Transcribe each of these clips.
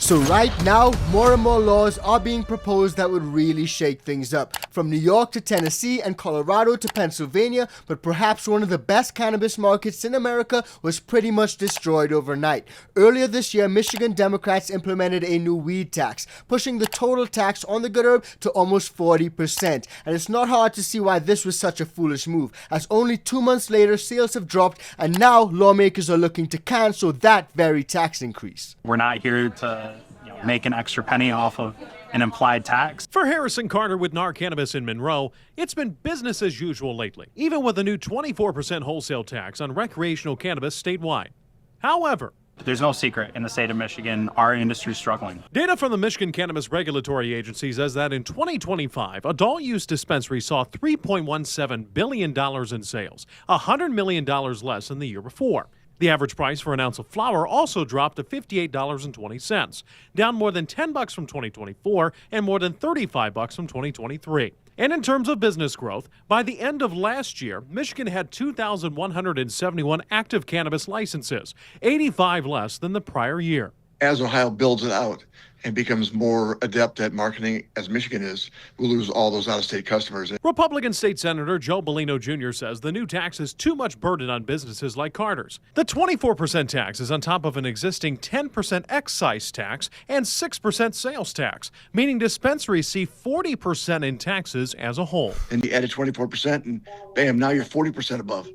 So right now, more and more laws are being proposed that would really shake things up. From New York to Tennessee and Colorado to Pennsylvania, but perhaps one of the best cannabis markets in America was pretty much destroyed overnight. Earlier this year, Michigan Democrats implemented a new weed tax, pushing the total tax on the good herb to almost 40%. And it's not hard to see why this was such a foolish move, as only 2 months later, sales have dropped, and now lawmakers are looking to cancel that very tax increase. We're not here to make an extra penny off of an implied tax. For Harrison Carter with NAR Cannabis in Monroe, it's been business as usual lately, even with a new 24% wholesale tax on recreational cannabis statewide. However, there's no secret in the state of Michigan, our industry is struggling. Data from the Michigan Cannabis Regulatory Agency says that in 2025, adult use dispensaries saw $3.17 billion in sales, $100 million less than the year before. The average price for an ounce of flower also dropped to $58.20, down more than $10 from 2024 and more than $35 from 2023. And in terms of business growth, by the end of last year, Michigan had 2,171 active cannabis licenses, 85 less than the prior year. As Ohio builds it out and becomes more adept at marketing as Michigan is, we'll lose all those out-of-state customers. Republican State Senator Joe Bellino Jr. says the new tax is too much burden on businesses like Carter's. The 24% tax is on top of an existing 10% excise tax and 6% sales tax, meaning dispensaries see 40% in taxes as a whole. And you added 24% and bam, now you're 40% above.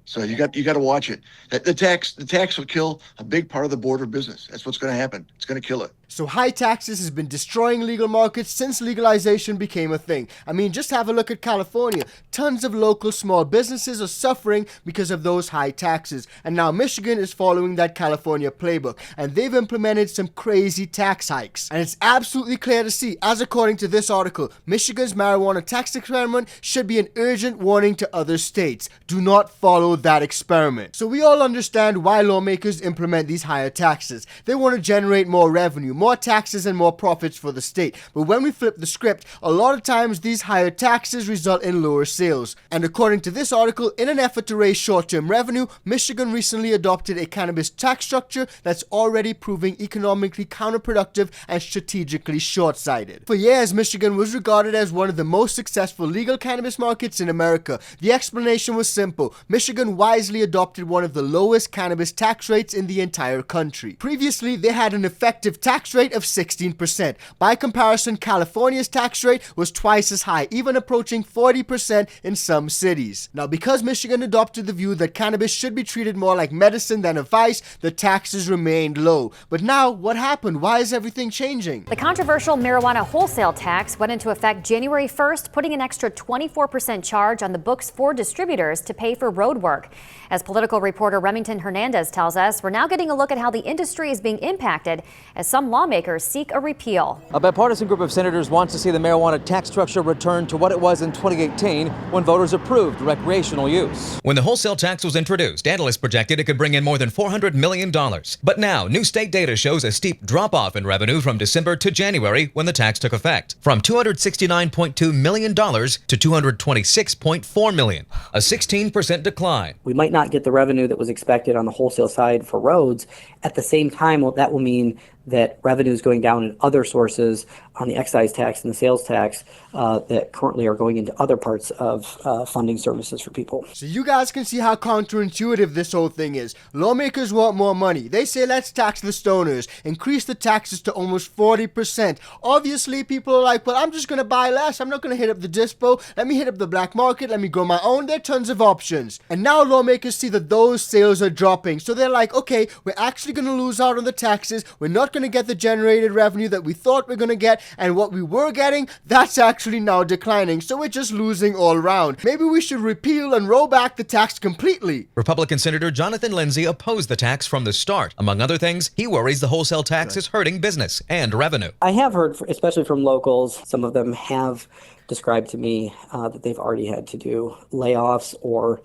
So you got to watch it. The tax will kill a big part of the border business. That's what's going to happen. It's going to kill it. So high taxes has been destroying legal markets since legalization became a thing. I mean, just have a look at California. Tons of local small businesses are suffering because of those high taxes. And now Michigan is following that California playbook. And they've implemented some crazy tax hikes. And it's absolutely clear to see, as according to this article, Michigan's marijuana tax experiment should be an urgent warning to other states. Do not follow that experiment. So we all understand why lawmakers implement these higher taxes. They want to generate more revenue, more taxes and more profits for the state. But when we flip the script, a lot of times these higher taxes result in lower sales. And according to this article, in an effort to raise short-term revenue, Michigan recently adopted a cannabis tax structure that's already proving economically counterproductive and strategically short-sighted. For years, Michigan was regarded as one of the most successful legal cannabis markets in America. The explanation was simple. Michigan wisely adopted one of the lowest cannabis tax rates in the entire country. Previously, they had an effective tax rate of 16%. By comparison, California's tax rate was twice as high, even approaching 40% in some cities. Now, because Michigan adopted the view that cannabis should be treated more like medicine than a vice, the taxes remained low. But now, what happened? Why is everything changing? The controversial marijuana wholesale tax went into effect January 1st, putting an extra 24% charge on the books for distributors to pay for road work. As political reporter Remington Hernandez tells us, we're now getting a look at how the industry is being impacted as some lawmakers seek a repeal. A bipartisan group of senators wants to see the marijuana tax structure return to what it was in 2018 when voters approved recreational use. When the wholesale tax was introduced, analysts projected it could bring in more than $400 million. But now, new state data shows a steep drop-off in revenue from December to January when the tax took effect, from $269.2 million to $226.4 million, a 16% decline. We might not get the revenue that was expected on the wholesale side for roads. At the same time, that will mean that revenue is going down in other sources on the excise tax and the sales tax that currently are going into other parts of funding services for people. So you guys can see how counterintuitive this whole thing is. Lawmakers want more money. They say let's tax the stoners, increase the taxes to almost 40%. Obviously, people are like, well, I'm just going to buy less. I'm not going to hit up the dispo. Let me hit up the black market. Let me grow my own. There are tons of options. And now lawmakers see that those sales are dropping. So they're like, okay, we're actually going to lose out on the taxes. We're not going to get the generated revenue that we thought we're going to get, and what we were getting, that's actually now declining, so we're just losing all around. Maybe we should repeal and roll back the tax completely. Republican Senator Jonathan Lindsay opposed the tax from the start. Among other things, he worries the wholesale tax is hurting business and revenue. I have heard, especially from locals, some of them have described to me that they've already had to do layoffs or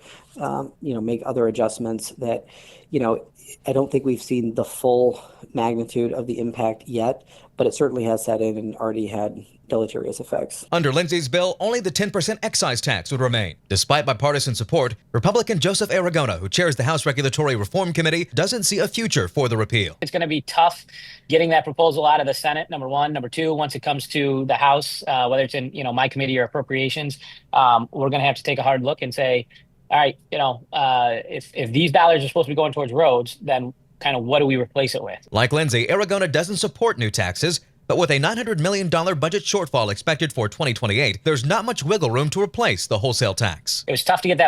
make other adjustments that I don't think we've seen the full magnitude of the impact yet, but it certainly has set in and already had deleterious effects. Under Lindsay's bill, only the 10% excise tax would remain. Despite bipartisan support, Republican Joseph Aragona, who chairs the House Regulatory Reform Committee, doesn't see a future for the repeal. It's going to be tough getting that proposal out of the Senate, number one. Number two, once it comes to the House, whether it's in my committee or appropriations, we're going to have to take a hard look and say, all right, if these dollars are supposed to be going towards roads, then kind of what do we replace it with? Like Lindsay, Aragona doesn't support new taxes, but with a $900 million budget shortfall expected for 2028, there's not much wiggle room to replace the wholesale tax. It was tough to get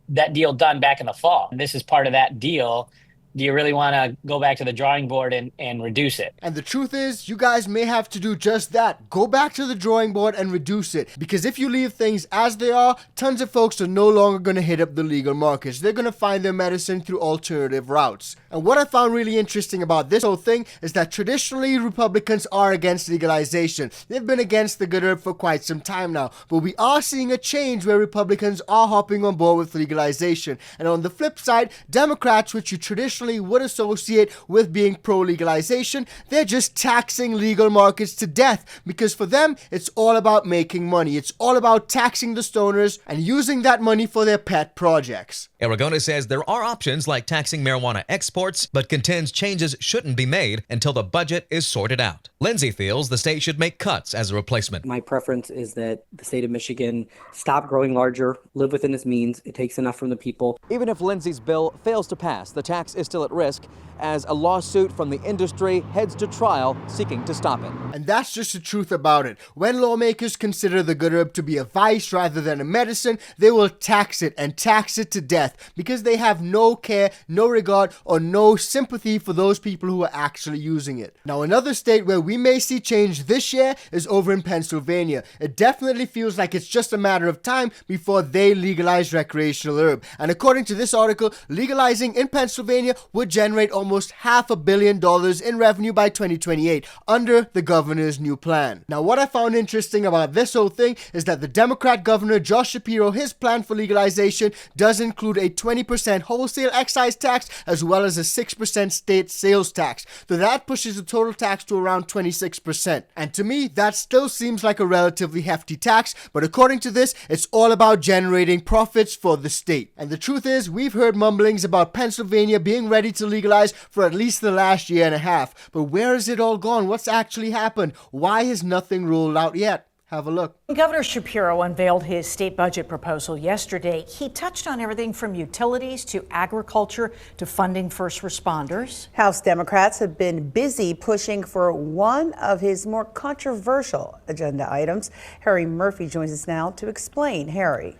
that deal done back in the fall. This is part of that deal. Do you really want to go back to the drawing board and reduce it? And the truth is, you guys may have to do just that. Go back to the drawing board and reduce it. Because if you leave things as they are, tons of folks are no longer going to hit up the legal markets. They're going to find their medicine through alternative routes. And what I found really interesting about this whole thing is that traditionally Republicans are against legalization. They've been against the good herb for quite some time now. But we are seeing a change where Republicans are hopping on board with legalization. And on the flip side, Democrats, which you traditionally would associate with being pro-legalization, they're just taxing legal markets to death, because for them it's all about making money. It's all about taxing the stoners and using that money for their pet projects. Aragona says there are options like taxing marijuana exports, but contends changes shouldn't be made until the budget is sorted out. Lindsay feels the state should make cuts as a replacement. My preference is that the state of Michigan stop growing larger, live within its means. It takes enough from the people. Even if Lindsay's bill fails to pass, the tax is still at risk as a lawsuit from the industry heads to trial seeking to stop it. And that's just the truth about it. When lawmakers consider the good herb to be a vice rather than a medicine, they will tax it and tax it to death because they have no care, no regard, or no sympathy for those people who are actually using it. Now, another state where we may see change this year is over in Pennsylvania. It definitely feels like it's just a matter of time before they legalize recreational herb. And according to this article, legalizing in Pennsylvania would generate almost $500 million in revenue by 2028 under the governor's new plan. Now, what I found interesting about this whole thing is that the Democrat governor, Josh Shapiro, his plan for legalization does include a 20% wholesale excise tax as well as a 6% state sales tax. So that pushes the total tax to around 26%. And to me, that still seems like a relatively hefty tax, but according to this, it's all about generating profits for the state. And the truth is, we've heard mumblings about Pennsylvania being ready to legalize for at least the last year and a half. But where has it all gone? What's actually happened? Why has nothing rolled out yet? Have a look. Governor Shapiro unveiled his state budget proposal yesterday. He touched on everything from utilities to agriculture to funding first responders. House Democrats have been busy pushing for one of his more controversial agenda items. Harry Murphy joins us now to explain. Harry.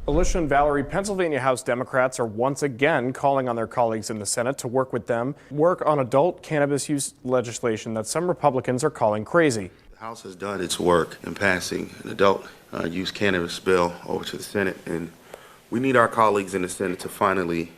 Alicia and Valerie, Pennsylvania House Democrats are once again calling on their colleagues in the Senate to work with them, work on adult cannabis use legislation that some Republicans are calling crazy. The House has done its work in passing an adult use cannabis bill over to the Senate, and we need our colleagues in the Senate to finally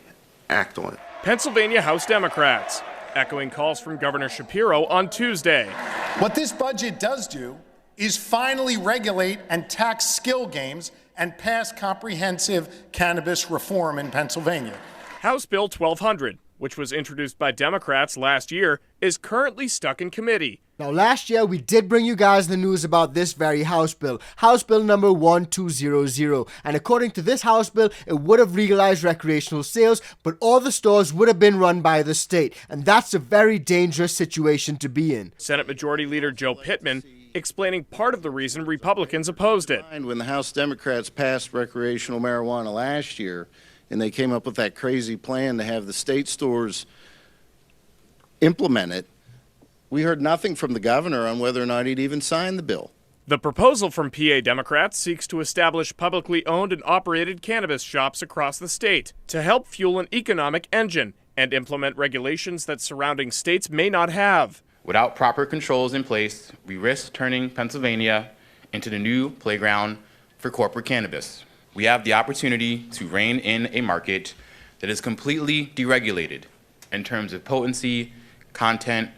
act on it. Pennsylvania House Democrats echoing calls from Governor Shapiro on Tuesday. What this budget does do is finally regulate and tax skill games and pass comprehensive cannabis reform in Pennsylvania. House Bill 1200, which was introduced by Democrats last year, is currently stuck in committee. Now, last year, we did bring you guys the news about this very House bill, House Bill number 1200. And according to this House bill, it would have legalized recreational sales, but all the stores would have been run by the state. And that's a very dangerous situation to be in. Senate Majority Leader Joe Pittman explaining part of the reason Republicans opposed it. When the House Democrats passed recreational marijuana last year, and they came up with that crazy plan to have the state stores implement it, we heard nothing from the governor on whether or not he'd even sign the bill. The proposal from PA Democrats seeks to establish publicly owned and operated cannabis shops across the state to help fuel an economic engine and implement regulations that surrounding states may not have. Without proper controls in place, we risk turning Pennsylvania into the new playground for corporate cannabis. We have the opportunity to rein in a market that is completely deregulated in terms of potency, content,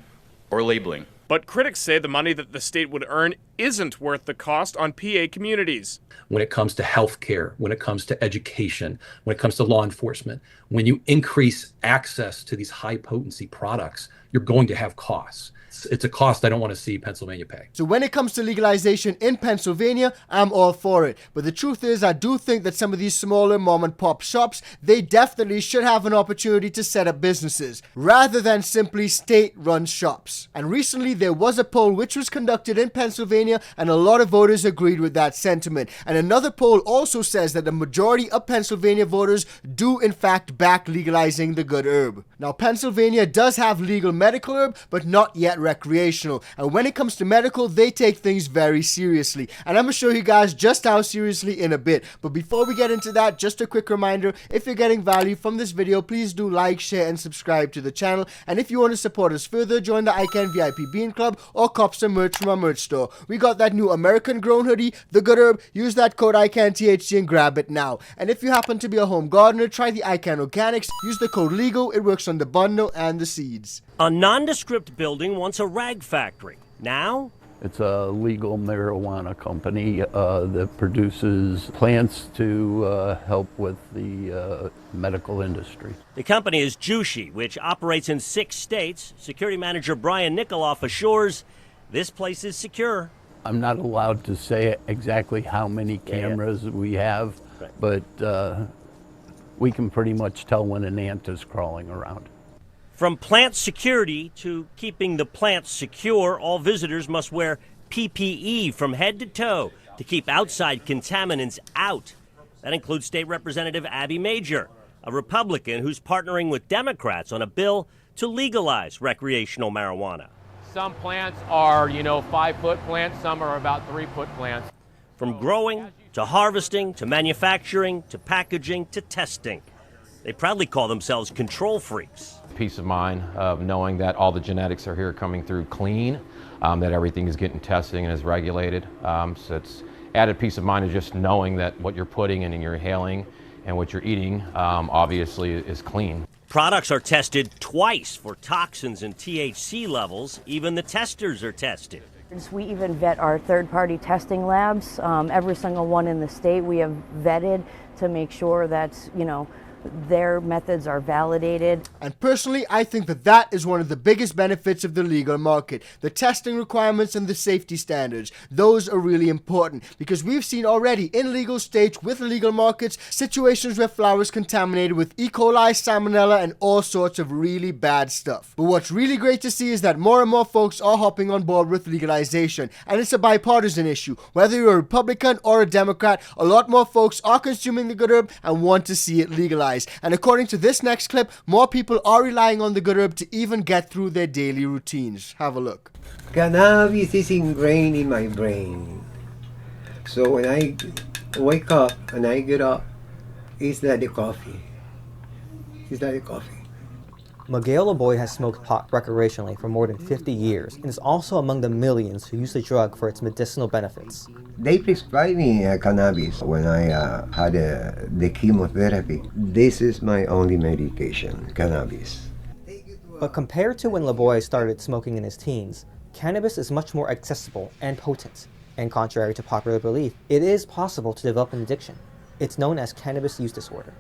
or labeling. But critics say the money that the state would earn isn't worth the cost on PA communities. When it comes to health care, when it comes to education, when it comes to law enforcement, when you increase access to these high potency products, you're going to have costs. It's a cost I don't want to see Pennsylvania pay. So when it comes to legalization in Pennsylvania, I'm all for it. But the truth is, I do think that some of these smaller mom and pop shops, they definitely should have an opportunity to set up businesses rather than simply state-run shops. And recently there was a poll which was conducted in Pennsylvania, and a lot of voters agreed with that sentiment. And another poll also says that the majority of Pennsylvania voters do in fact back legalizing the good herb. Now Pennsylvania does have legal medical herb, but not yet recreational, and when it comes to medical, they take things very seriously, and I'm gonna show you guys just how seriously in a bit. But before we get into that, just a quick reminder, if you're getting value from this video, please do like, share, and subscribe to the channel. And if you want to support us further, join the ICANN VIP Bean Club or cop some merch from our merch store. We got that new American grown hoodie, the good herb. Use that code ICANNTHC and grab it now. And if you happen to be a home gardener, try the ICANN Organics. Use the code LEGAL. It works on the bundle and the seeds. A nondescript building once a rag factory. Now, it's a legal marijuana company that produces plants to help with the medical industry. the company is Jushi, which operates in 6 states. Security manager Brian Nikoloff assures this place is secure. I'm not allowed to say exactly how many cameras we have, but we can pretty much tell when an ant is crawling around. From plant security to keeping the plants secure, all visitors must wear PPE from head to toe to keep outside contaminants out. That includes State Representative Abby Major, a Republican who's partnering with Democrats on a bill to legalize recreational marijuana. Some plants are, 5-foot plants, some are about 3-foot plants. From growing to harvesting to manufacturing to packaging to testing. They proudly call themselves control freaks. Peace of mind of knowing that all the genetics are here coming through clean, that everything is getting tested and is regulated. So it's added peace of mind of just knowing that what you're putting in and you're inhaling and what you're eating obviously is clean. Products are tested twice for toxins and THC levels. Even the testers are tested. We even vet our third-party testing labs. Every single one in the state we have vetted to make sure that, their methods are validated. And personally, I think that is one of the biggest benefits of the legal market. The testing requirements and the safety standards. Those are really important because we've seen already in legal states with legal markets situations where flour is contaminated with E. coli, salmonella, and all sorts of really bad stuff. But what's really great to see is that more and more folks are hopping on board with legalization. And it's a bipartisan issue. Whether you're a Republican or a Democrat, a lot more folks are consuming the good herb and want to see it legalized. And according to this next clip, more people are relying on the good herb to even get through their daily routines. Have a look. Cannabis is ingrained in my brain. So when I wake up and I get up, it's like the coffee. It's like the coffee. Miguel Laboy has smoked pot recreationally for more than 50 years and is also among the millions who use the drug for its medicinal benefits. They prescribed me cannabis when I had the chemotherapy. This is my only medication, cannabis. But compared to when Laboy started smoking in his teens, cannabis is much more accessible and potent. And contrary to popular belief, it is possible to develop an addiction. It's known as cannabis use disorder.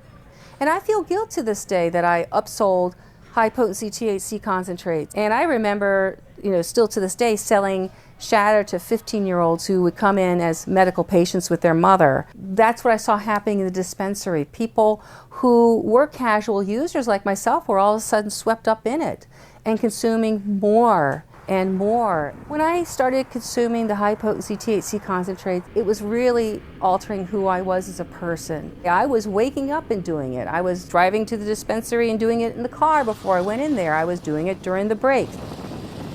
And I feel guilt to this day that I upsold high-potency THC concentrates. And I remember, still to this day, selling shatter to 15-year-olds who would come in as medical patients with their mother. That's what I saw happening in the dispensary. People who were casual users like myself were all of a sudden swept up in it and consuming more and more. When I started consuming the high-potency THC concentrates, it was really altering who I was as a person. I was waking up and doing it. I was driving to the dispensary and doing it in the car before I went in there. I was doing it during the breaks.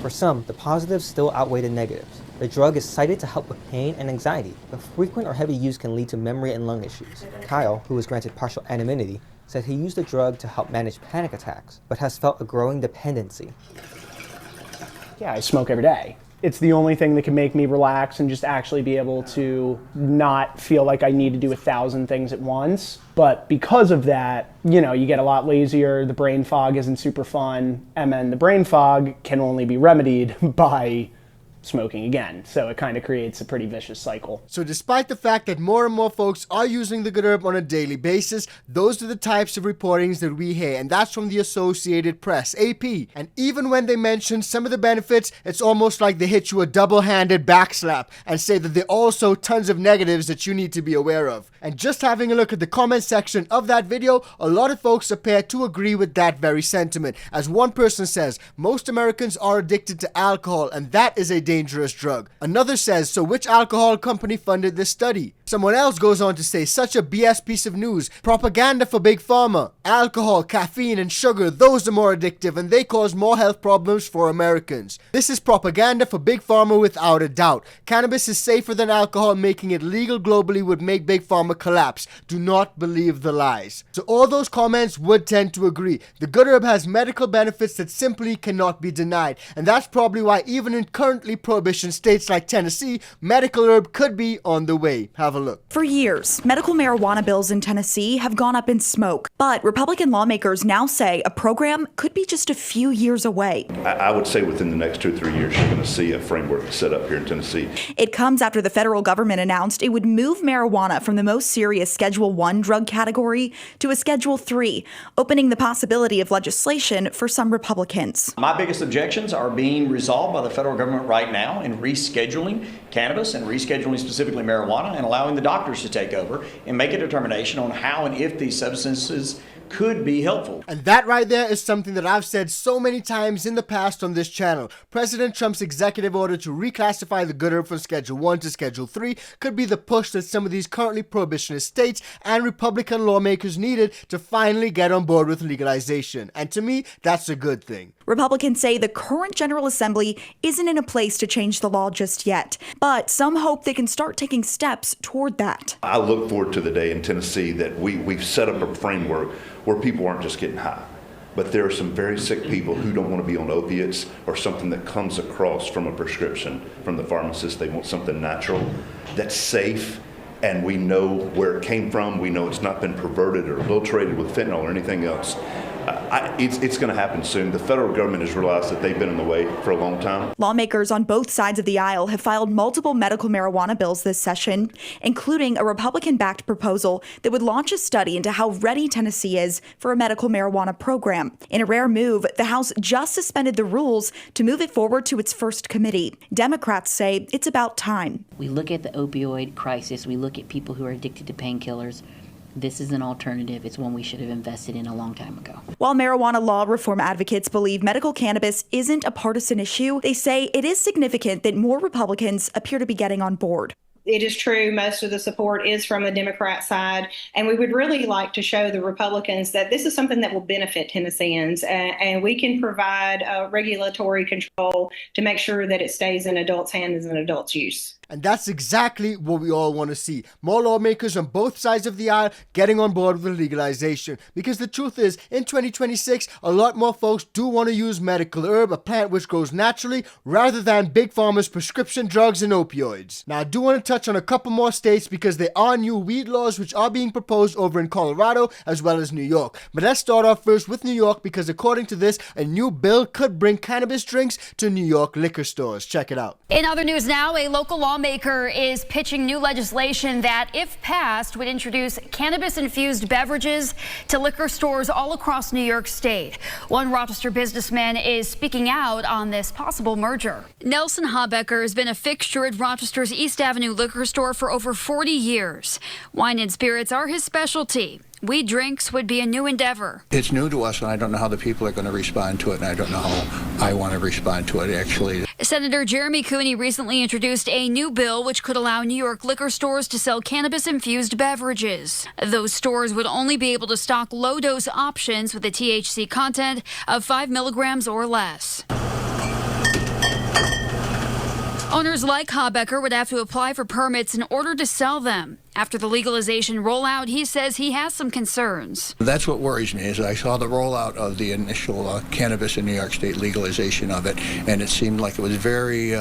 For some, the positives still outweigh the negatives. The drug is cited to help with pain and anxiety, but frequent or heavy use can lead to memory and lung issues. Kyle, who was granted partial anonymity, said he used the drug to help manage panic attacks, but has felt a growing dependency. Yeah, I smoke every day. It's the only thing that can make me relax and just actually be able to not feel like I need to do 1,000 things at once. But because of that, you know, you get a lot lazier, the brain fog isn't super fun, and then the brain fog can only be remedied by smoking again. So it kind of creates a pretty vicious cycle. So despite the fact that more and more folks are using the good herb on a daily basis, those are the types of reportings that we hear, and that's from the Associated Press, AP. And even when they mention some of the benefits, it's almost like they hit you a double-handed backslap and say that there are also tons of negatives that you need to be aware of. And just having a look at the comment section of that video, a lot of folks appear to agree with that very sentiment. As one person says, most Americans are addicted to alcohol, and that is a dangerous drug. Another says, so which alcohol company funded this study? Someone else goes on to say, such a BS piece of news. Propaganda for Big Pharma. Alcohol, caffeine, and sugar, those are more addictive and they cause more health problems for Americans. This is propaganda for Big Pharma without a doubt. Cannabis is safer than alcohol. Making it legal globally would make Big Pharma collapse. Do not believe the lies. So all those comments would tend to agree. The good herb has medical benefits that simply cannot be denied. And that's probably why even in currently prohibition states like Tennessee, medical herb could be on the way. Have a look. For years, medical marijuana bills in Tennessee have gone up in smoke, but Republican lawmakers now say a program could be just a few years away. I would say within the next 2 or 3 years, you're going to see a framework set up here in Tennessee. It comes after the federal government announced it would move marijuana from the most serious Schedule I drug category to a Schedule III, opening the possibility of legislation for some Republicans. My biggest objections are being resolved by the federal government right now in rescheduling cannabis and rescheduling specifically marijuana and allowing the doctors to take over and make a determination on how and if these substances could be helpful. And that right there is something that I've said so many times in the past on this channel. President Trump's executive order to reclassify the good herb from Schedule I to Schedule III could be the push that some of these currently prohibitionist states and Republican lawmakers needed to finally get on board with legalization. And to me, that's a good thing. Republicans say the current General Assembly isn't in a place to change the law just yet, but some hope they can start taking steps toward that. I look forward to the day in Tennessee that we've set up a framework where people aren't just getting high, but there are some very sick people who don't want to be on opiates or something that comes across from a prescription from the pharmacist. They want something natural that's safe, and we know where it came from. We know it's not been perverted or adulterated with fentanyl or anything else. It's going to happen soon. The federal government has realized that they've been in the way for a long time. Lawmakers on both sides of the aisle have filed multiple medical marijuana bills this session, including a Republican-backed proposal that would launch a study into how ready Tennessee is for a medical marijuana program. In a rare move, the House just suspended the rules to move it forward to its first committee. Democrats say it's about time. We look at the opioid crisis. We look at people who are addicted to painkillers. This is an alternative. It's one we should have invested in a long time ago. While marijuana law reform advocates believe medical cannabis isn't a partisan issue, they say it is significant that more Republicans appear to be getting on board. It is true, most of the support is from the Democrat side, and we would really like to show the Republicans that this is something that will benefit Tennesseans, and we can provide regulatory control to make sure that it stays in adults' hands and adults' use. And that's exactly what we all want to see. More lawmakers on both sides of the aisle getting on board with legalization. Because the truth is, in 2026, a lot more folks do want to use medical herb, a plant which grows naturally, rather than Big Pharma's prescription drugs and opioids. Now, I do want to touch on a couple more states because there are new weed laws which are being proposed over in Colorado as well as New York. But let's start off first with New York because according to this, a new bill could bring cannabis drinks to New York liquor stores. Check it out. In other news now, a local lawmaker is pitching new legislation that, if passed, would introduce cannabis-infused beverages to liquor stores all across New York State. One Rochester businessman is speaking out on this possible merger. Nelson Habecker has been a fixture at Rochester's East Avenue liquor store for over 40 years. Wine and spirits are his specialty. Weed drinks would be a new endeavor. It's new to us, and I don't know how the people are going to respond to it, and I don't know how I want to respond to it, actually. Senator Jeremy Cooney recently introduced a new bill which could allow New York liquor stores to sell cannabis-infused beverages. Those stores would only be able to stock low-dose options with a THC content of 5 milligrams or less. Owners like Habecker would have to apply for permits in order to sell them. After the legalization rollout, he says he has some concerns. That's what worries me, is I saw the rollout of the initial cannabis in New York State, legalization of it, and it seemed like it was very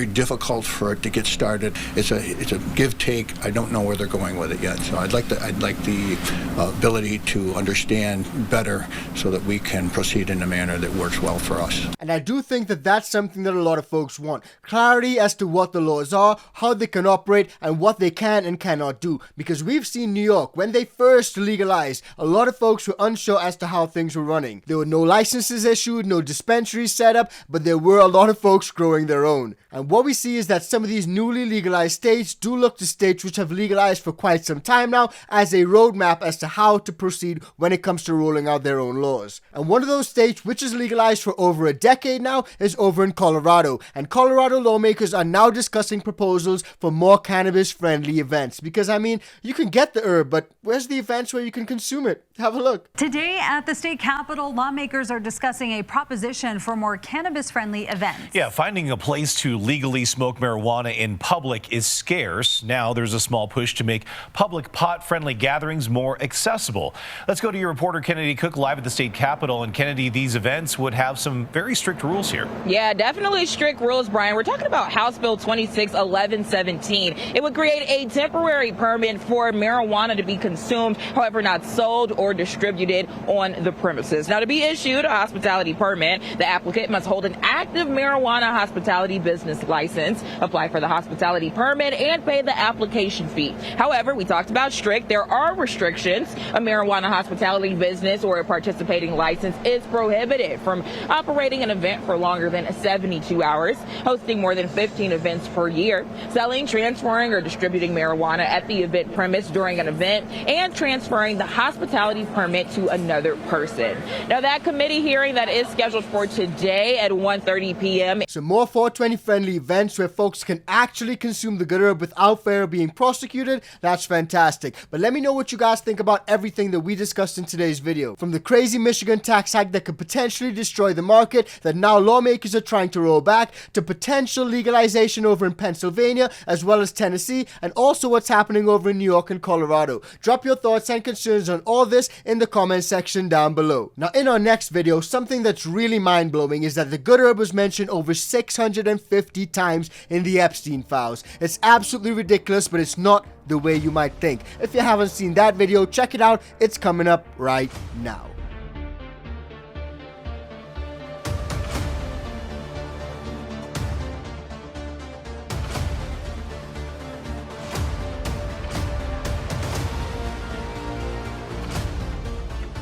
difficult for it to get started. It's a give-take. I don't know where they're going with it yet. So I'd like the ability to understand better so that we can proceed in a manner that works well for us. And I do think that that's something that a lot of folks want. Clarity as to what the laws are, how they can operate, and what they can and cannot do. Because we've seen New York, when they first legalized, a lot of folks were unsure as to how things were running. There were no licenses issued, no dispensaries set up, but there were a lot of folks growing their own. And what we see is that some of these newly legalized states do look to states which have legalized for quite some time now as a roadmap as to how to proceed when it comes to rolling out their own laws. And one of those states which is legalized for over a decade now is over in Colorado. And Colorado lawmakers are now discussing proposals for more cannabis-friendly events. Because, I mean, you can get the herb, but where's the events where you can consume it? Have a look. Today at the state capitol, lawmakers are discussing a proposition for more cannabis-friendly events. Yeah, finding a place to legally smoke marijuana in public is scarce. Now there's a small push to make public pot-friendly gatherings more accessible. Let's go to your reporter Kennedy Cook live at the state capitol. And Kennedy, these events would have some very strict rules here. Yeah, definitely strict rules, Brian. We're talking about House Bill 261117. It would create a temporary permit for marijuana to be consumed, however not sold or distributed on the premises. Now, to be issued a hospitality permit, the applicant must hold an active marijuana hospitality business license, apply for the hospitality permit, and pay the application fee. However, we talked about strict. There are restrictions. A marijuana hospitality business or a participating license is prohibited from operating an event for longer than 72 hours, hosting more than 15 events per year, selling, transferring, or distributing marijuana at the event premise during an event, and transferring the hospitality permit to another person. Now, that committee hearing that is scheduled for today at 1:30 p.m. So more 420 friendly events where folks can actually consume the good herb without fear of being prosecuted. That's fantastic. But let me know what you guys think about everything that we discussed in today's video. From the crazy Michigan tax hike that could potentially destroy the market that now lawmakers are trying to roll back, to potential legalization over in Pennsylvania as well as Tennessee, and also what's happening over in New York and Colorado. Drop your thoughts and concerns on all this in the comment section down below. Now, in our next video, something that's really mind-blowing is that the good herb was mentioned over 650 times in the Epstein files. It's absolutely ridiculous, but it's not the way you might think. If you haven't seen that video, check it out. It's coming up right now.